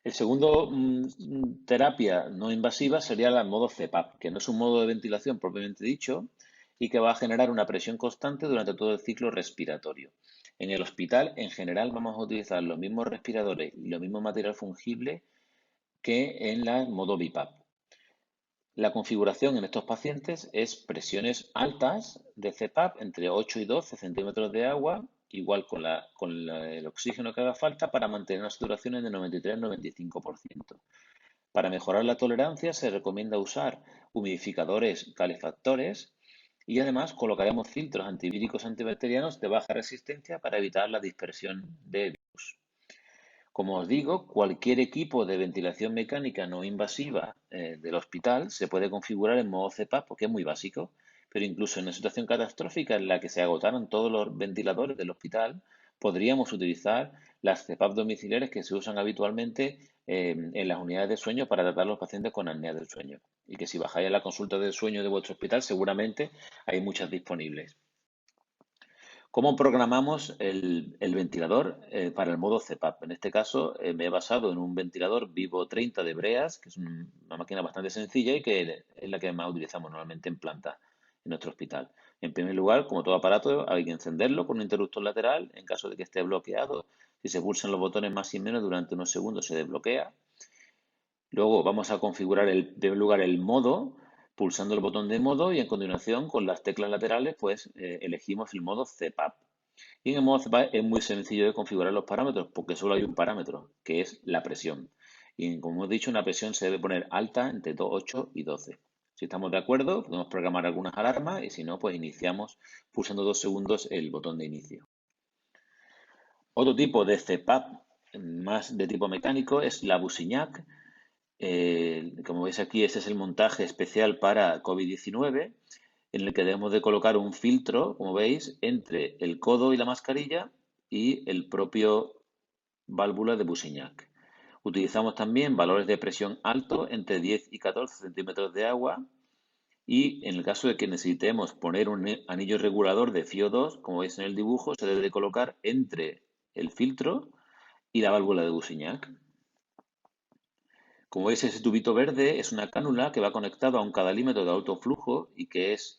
El segundo terapia no invasiva sería el modo CPAP, que no es un modo de ventilación propiamente dicho y que va a generar una presión constante durante todo el ciclo respiratorio. En el hospital, en general, vamos a utilizar los mismos respiradores y los mismos material fungible que en el modo BiPAP. La configuración en estos pacientes es presiones altas de CPAP entre 8 y 12 centímetros de agua, igual con el oxígeno que haga falta para mantener las saturaciones de 93-95%. Para mejorar la tolerancia se recomienda usar humidificadores calefactores y además colocaremos filtros antivíricos antibacterianos de baja resistencia para evitar la dispersión de virus. Como os digo, cualquier equipo de ventilación mecánica no invasiva del hospital se puede configurar en modo CPAP porque es muy básico, pero incluso en una situación catastrófica en la que se agotaran todos los ventiladores del hospital, podríamos utilizar las CPAP domiciliares que se usan habitualmente en las unidades de sueño para tratar a los pacientes con apnea del sueño. Y que si bajáis a la consulta del sueño de vuestro hospital, seguramente hay muchas disponibles. ¿Cómo programamos el ventilador para el modo CPAP? En este caso me he basado en un ventilador Vivo 30 de Breas, que es una máquina bastante sencilla y que es la que más utilizamos normalmente en planta en nuestro hospital. En primer lugar, como todo aparato, hay que encenderlo con un interruptor lateral en caso de que esté bloqueado. Si se pulsan los botones más y menos durante unos segundos se desbloquea. Luego vamos a configurar en primer lugar el modo, pulsando el botón de modo y a continuación con las teclas laterales pues elegimos el modo CPAP. Y en el modo CPAP es muy sencillo de configurar los parámetros porque solo hay un parámetro, que es la presión. Y como he dicho, una presión se debe poner alta entre 8 y 12. Si estamos de acuerdo, podemos programar algunas alarmas y si no, pues iniciamos pulsando 2 segundos el botón de inicio. Otro tipo de CPAP más de tipo mecánico es la Busignac. Como veis aquí, este es el montaje especial para COVID-19, en el que debemos de colocar un filtro, como veis, entre el codo y la mascarilla y el propio válvula de Busignac. Utilizamos también valores de presión alto entre 10 y 14 centímetros de agua y en el caso de que necesitemos poner un anillo regulador de FiO2, como veis en el dibujo, se debe de colocar entre el filtro y la válvula de Busignac. Como veis, ese tubito verde es una cánula que va conectado a un cadalímetro de alto flujo y que es,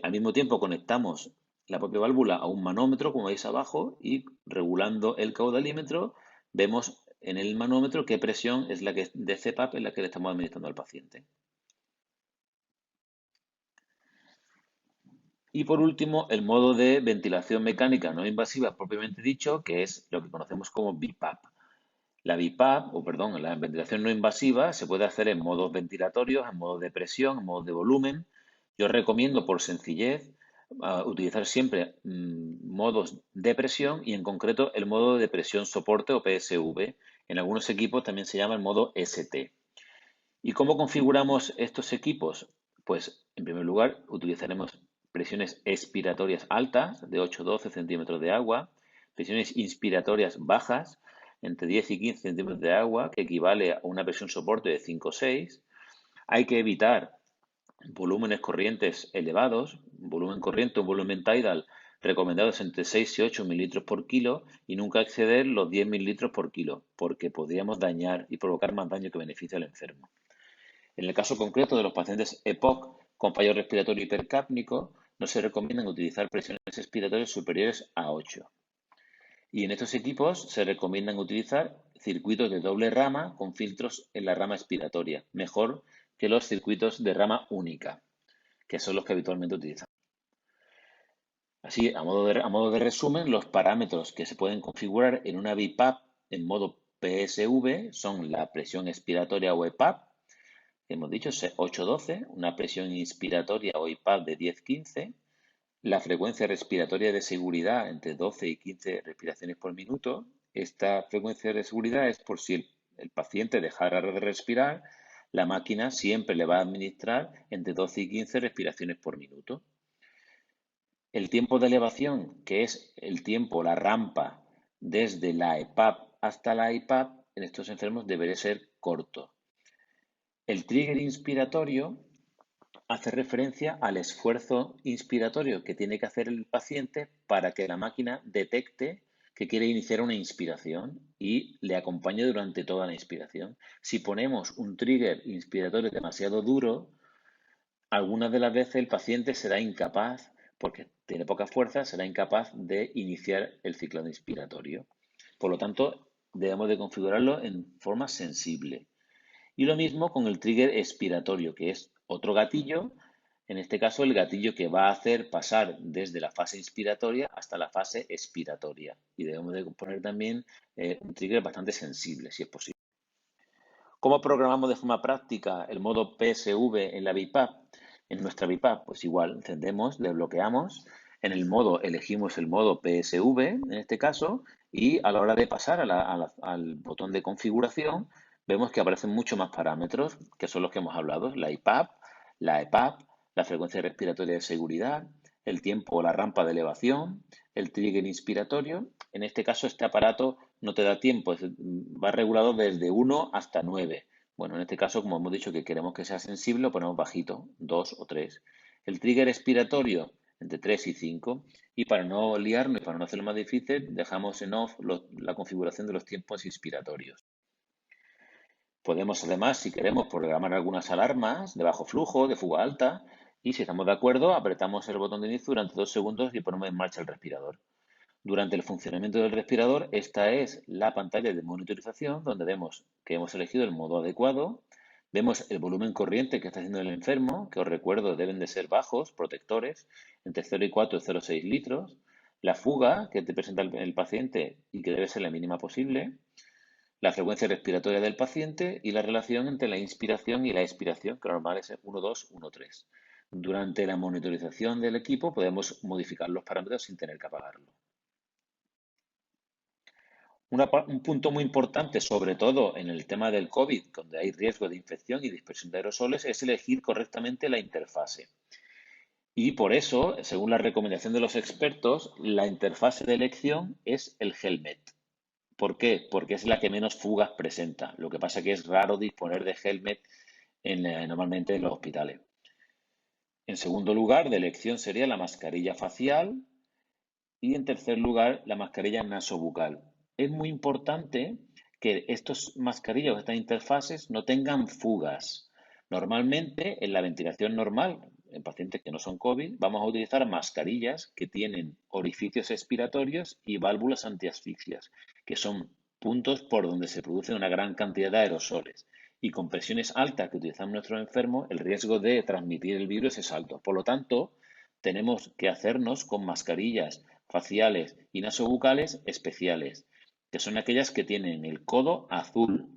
al mismo tiempo conectamos la propia válvula a un manómetro, como veis abajo, y regulando el caudalímetro vemos en el manómetro qué presión es la que de CPAP es la que le estamos administrando al paciente. Y por último, el modo de ventilación mecánica no invasiva propiamente dicho, que es lo que conocemos como BiPAP. La BiPAP, o perdón, la ventilación no invasiva se puede hacer en modos ventilatorios, en modos de presión, en modos de volumen. Yo recomiendo por sencillez utilizar siempre modos de presión y en concreto el modo de presión soporte o PSV. En algunos equipos también se llama el modo ST. ¿Y cómo configuramos estos equipos? Pues en primer lugar utilizaremos presiones expiratorias altas de 8-12 centímetros de agua, presiones inspiratorias bajas entre 10 y 15 centímetros de agua, que equivale a una presión soporte de 5 o 6. Hay que evitar volúmenes corrientes elevados, volumen corriente o volumen tidal recomendados entre 6 y 8 mililitros por kilo y nunca exceder los 10 mililitros por kilo, porque podríamos dañar y provocar más daño que beneficio al enfermo. En el caso concreto de los pacientes EPOC con fallo respiratorio hipercápnico, no se recomiendan utilizar presiones expiratorias superiores a 8. Y en estos equipos se recomiendan utilizar circuitos de doble rama con filtros en la rama expiratoria, mejor que los circuitos de rama única, que son los que habitualmente utilizamos. Así, a modo de resumen, los parámetros que se pueden configurar en una BiPAP en modo PSV son la presión expiratoria o EPAP, hemos dicho 8-12, una presión inspiratoria o IPAP de 10-15, la frecuencia respiratoria de seguridad entre 12 y 15 respiraciones por minuto. Esta frecuencia de seguridad es por si el paciente dejara de respirar, la máquina siempre le va a administrar entre 12 y 15 respiraciones por minuto. El tiempo de elevación, que es el tiempo, la rampa desde la EPAP hasta la IPAP, en estos enfermos debería ser corto. El trigger inspiratorio hace referencia al esfuerzo inspiratorio que tiene que hacer el paciente para que la máquina detecte que quiere iniciar una inspiración y le acompañe durante toda la inspiración. Si ponemos un trigger inspiratorio demasiado duro, algunas de las veces el paciente será incapaz, porque tiene poca fuerza, será incapaz de iniciar el ciclo inspiratorio. Por lo tanto, debemos de configurarlo en forma sensible. Y lo mismo con el trigger expiratorio, que es otro gatillo, en este caso el gatillo que va a hacer pasar desde la fase inspiratoria hasta la fase expiratoria. Y debemos de poner también un trigger bastante sensible, si es posible. ¿Cómo programamos de forma práctica el modo PSV en la BiPAP? En nuestra BiPAP, pues igual, encendemos, desbloqueamos. En el modo, elegimos el modo PSV, en este caso, y a la hora de pasar al botón de configuración, vemos que aparecen muchos más parámetros, que son los que hemos hablado, la IPAP, la EPAP, la frecuencia respiratoria de seguridad, el tiempo o la rampa de elevación, el trigger inspiratorio. En este caso, este aparato no te da tiempo, va regulado desde 1 hasta 9. Bueno, en este caso, como hemos dicho que queremos que sea sensible, lo ponemos bajito, 2 o 3. El trigger expiratorio, entre 3 y 5. Y para no liarnos y para no hacerlo más difícil, dejamos en off la configuración de los tiempos inspiratorios. Podemos además, si queremos, programar algunas alarmas de bajo flujo, de fuga alta, y si estamos de acuerdo, apretamos el botón de inicio durante 2 segundos y ponemos en marcha el respirador. Durante el funcionamiento del respirador, esta es la pantalla de monitorización donde vemos que hemos elegido el modo adecuado, vemos el volumen corriente que está haciendo el enfermo, que os recuerdo deben de ser bajos, protectores, entre 0 y 4 y 0,6 litros, la fuga que te presenta el paciente y que debe ser la mínima posible, la frecuencia respiratoria del paciente y la relación entre la inspiración y la expiración, que normal es 1,2, 1,3. Durante la monitorización del equipo podemos modificar los parámetros sin tener que apagarlo. Un punto muy importante, sobre todo en el tema del COVID, donde hay riesgo de infección y dispersión de aerosoles, es elegir correctamente la interfase. Y por eso, según la recomendación de los expertos, la interfase de elección es el Helmet. ¿Por qué? Porque es la que menos fugas presenta. Lo que pasa es que es raro disponer de Helmet normalmente en los hospitales. En segundo lugar, de elección sería la mascarilla facial y en tercer lugar, la mascarilla nasobucal. Es muy importante que estas mascarillas o estas interfaces no tengan fugas. Normalmente, en la ventilación normal, en pacientes que no son COVID, vamos a utilizar mascarillas que tienen orificios expiratorios y válvulas antiasfixias, que son puntos por donde se produce una gran cantidad de aerosoles. Y con presiones altas que utilizan nuestros enfermos, el riesgo de transmitir el virus es alto. Por lo tanto, tenemos que hacernos con mascarillas faciales y nasobucales especiales, que son aquellas que tienen el codo azul,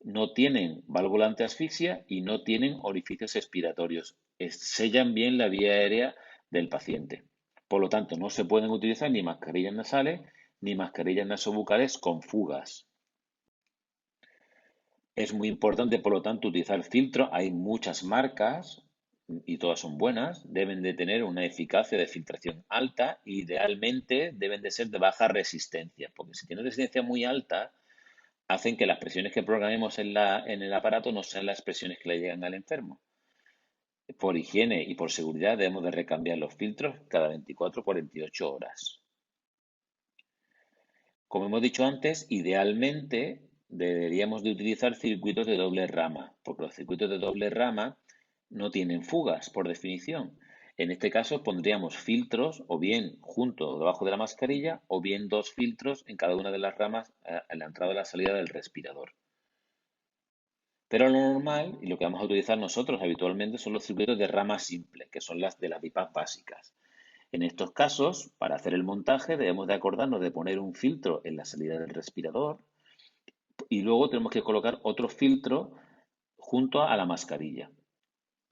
no tienen válvula antiasfixia y no tienen orificios expiratorios. Sellan bien la vía aérea del paciente. Por lo tanto, no se pueden utilizar ni mascarillas nasales ni mascarillas nasobucales con fugas. Es muy importante, por lo tanto, utilizar filtros. Hay muchas marcas y todas son buenas. Deben de tener una eficacia de filtración alta. Idealmente deben de ser de baja resistencia, porque si tienen resistencia muy alta, hacen que las presiones que programemos en el aparato no sean las presiones que le llegan al enfermo. Por higiene y por seguridad debemos de recambiar los filtros cada 24 o 48 horas. Como hemos dicho antes, idealmente deberíamos de utilizar circuitos de doble rama, porque los circuitos de doble rama no tienen fugas, por definición. En este caso pondríamos filtros o bien junto o debajo de la mascarilla o bien dos filtros en cada una de las ramas en la entrada y la salida del respirador. Pero lo normal y lo que vamos a utilizar nosotros habitualmente son los circuitos de rama simple, que son las de las BiPAP básicas. En estos casos, para hacer el montaje, debemos de acordarnos de poner un filtro en la salida del respirador y luego tenemos que colocar otro filtro junto a la mascarilla.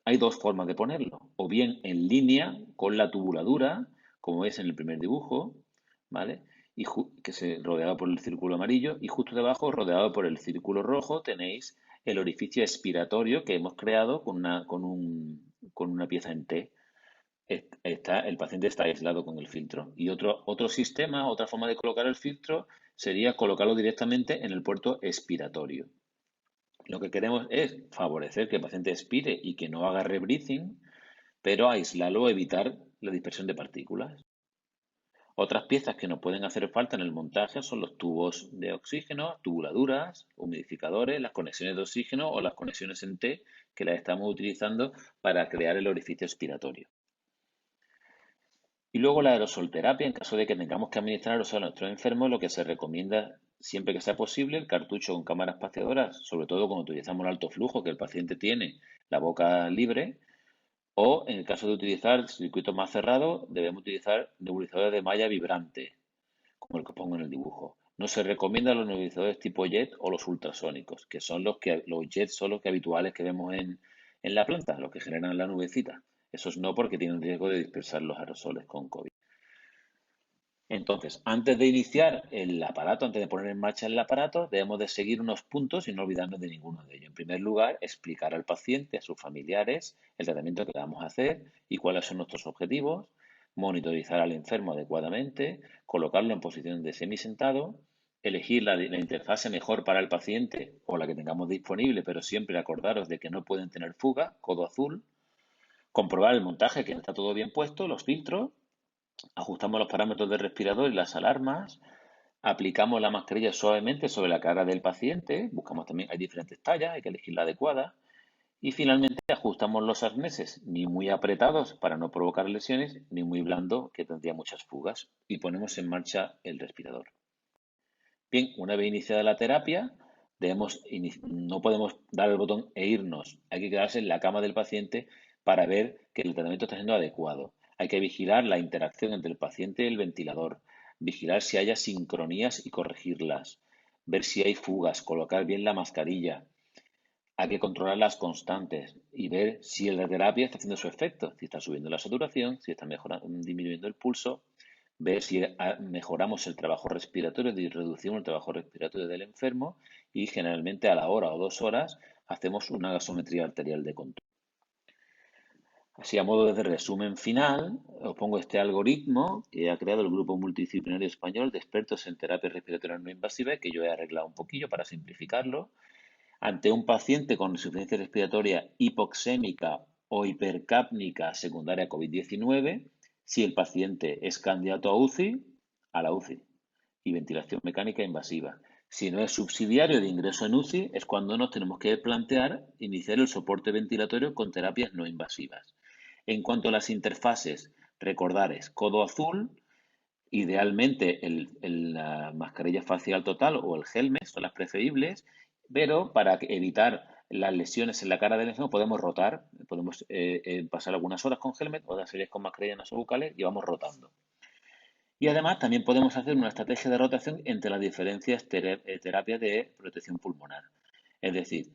Hay dos formas de ponerlo, o bien en línea con la tubuladura, como es en el primer dibujo, ¿vale? Que se rodeado por el círculo amarillo y justo debajo, rodeado por el círculo rojo, tenéis el orificio expiratorio que hemos creado con una pieza en T. El paciente está aislado con el filtro. Y otro sistema, otra forma de colocar el filtro sería colocarlo directamente en el puerto expiratorio. Lo que queremos es favorecer que el paciente expire y que no haga rebreathing, pero aislarlo o evitar la dispersión de partículas. Otras piezas que nos pueden hacer falta en el montaje son los tubos de oxígeno, tubuladuras, humidificadores, las conexiones de oxígeno o las conexiones en T que las estamos utilizando para crear el orificio expiratorio. Y luego la aerosolterapia, en caso de que tengamos que administrar aerosol a nuestros enfermos, lo que se recomienda siempre que sea posible, el cartucho con cámara espaciadora, sobre todo cuando utilizamos el alto flujo, que el paciente tiene la boca libre, o en el caso de utilizar circuitos más cerrados, debemos utilizar nebulizadores de malla vibrante, como el que pongo en el dibujo. No se recomiendan los nebulizadores tipo jet o los ultrasónicos, que son los jets son los que habituales que vemos en la planta, los que generan la nubecita. Esos no, porque tienen riesgo de dispersar los aerosoles con COVID. Entonces, antes de iniciar el aparato, antes de poner en marcha el aparato, debemos de seguir unos puntos y no olvidarnos de ninguno de ellos. En primer lugar, explicar al paciente, a sus familiares, el tratamiento que vamos a hacer y cuáles son nuestros objetivos, monitorizar al enfermo adecuadamente, colocarlo en posición de semisentado, elegir la interfase mejor para el paciente o la que tengamos disponible, pero siempre acordaros de que no pueden tener fuga, codo azul, comprobar el montaje, que está todo bien puesto, los filtros. Ajustamos los parámetros del respirador y las alarmas, aplicamos la mascarilla suavemente sobre la cara del paciente, buscamos también, hay diferentes tallas, hay que elegir la adecuada, y finalmente ajustamos los arneses, ni muy apretados para no provocar lesiones, ni muy blando que tendría muchas fugas, y ponemos en marcha el respirador. Bien, una vez iniciada la terapia, no podemos dar el botón e irnos. Hay que quedarse en la cama del paciente para ver que el tratamiento está siendo adecuado. Hay que vigilar la interacción entre el paciente y el ventilador, vigilar si haya sincronías y corregirlas, ver si hay fugas, colocar bien la mascarilla. Hay que controlar las constantes y ver si la terapia está haciendo su efecto, si está subiendo la saturación, si está disminuyendo el pulso, ver si mejoramos el trabajo respiratorio y reducimos el trabajo respiratorio del enfermo, y generalmente a la hora o 2 horas hacemos una gasometría arterial de control. Así, a modo de resumen final, os pongo este algoritmo que ha creado el Grupo Multidisciplinario Español de Expertos en Terapias Respiratorias No Invasivas, que yo he arreglado un poquillo para simplificarlo. Ante un paciente con insuficiencia respiratoria hipoxémica o hipercápnica secundaria COVID-19, si el paciente es candidato a la UCI y ventilación mecánica invasiva. Si no es subsidiario de ingreso en UCI, es cuando nos tenemos que plantear iniciar el soporte ventilatorio con terapias no invasivas. En cuanto a las interfaces, recordar es codo azul, idealmente la mascarilla facial total o el helmet son las preferibles, pero para evitar las lesiones en la cara del enfermo podemos rotar, podemos pasar algunas horas con helmet, otras series con mascarilla nasobucales y vamos rotando. Y además también podemos hacer una estrategia de rotación entre las diferentes terapias de protección pulmonar. Es decir,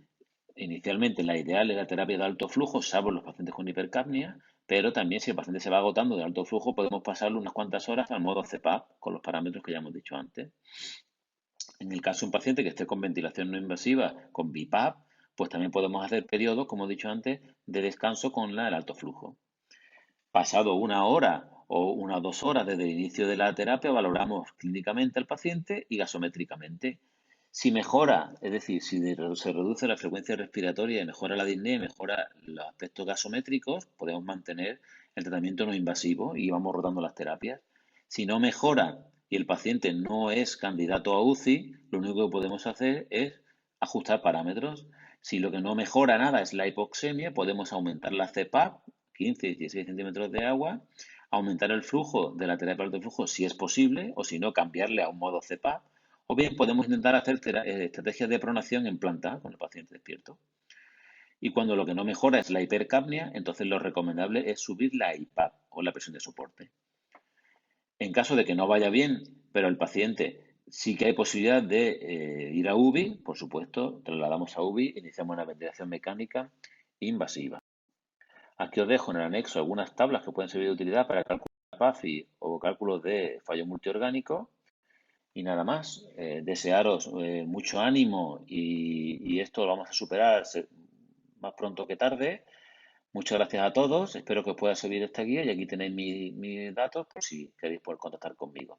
inicialmente la ideal es la terapia de alto flujo, salvo los pacientes con hipercapnia, pero también si el paciente se va agotando de alto flujo, podemos pasarle unas cuantas horas al modo CPAP con los parámetros que ya hemos dicho antes. En el caso de un paciente que esté con ventilación no invasiva, con BiPAP, pues también podemos hacer periodos, como he dicho antes, de descanso con el alto flujo. Pasado una hora o unas 2 horas desde el inicio de la terapia, valoramos clínicamente al paciente y gasométricamente. Si mejora, es decir, si se reduce la frecuencia respiratoria y mejora la disnea y mejora los aspectos gasométricos, podemos mantener el tratamiento no invasivo y vamos rotando las terapias. Si no mejora y el paciente no es candidato a UCI, lo único que podemos hacer es ajustar parámetros. Si lo que no mejora nada es la hipoxemia, podemos aumentar la CPAP, 15 y 16 centímetros de agua, aumentar el flujo de la terapia de alto flujo si es posible, o si no, cambiarle a un modo CPAP, o bien podemos intentar hacer estrategias de pronación en planta con el paciente despierto. Y cuando lo que no mejora es la hipercapnia, entonces lo recomendable es subir la IPAP o la presión de soporte. En caso de que no vaya bien, pero el paciente sí que hay posibilidad de ir a UBI, por supuesto, trasladamos a UBI, iniciamos una ventilación mecánica invasiva. Aquí os dejo en el anexo algunas tablas que pueden servir de utilidad para cálculos de PAFI o cálculos de fallo multiorgánico. Y nada más, desearos mucho ánimo y esto lo vamos a superar más pronto que tarde. Muchas gracias a todos, espero que os pueda servir esta guía y aquí tenéis mis datos por si queréis poder contactar conmigo.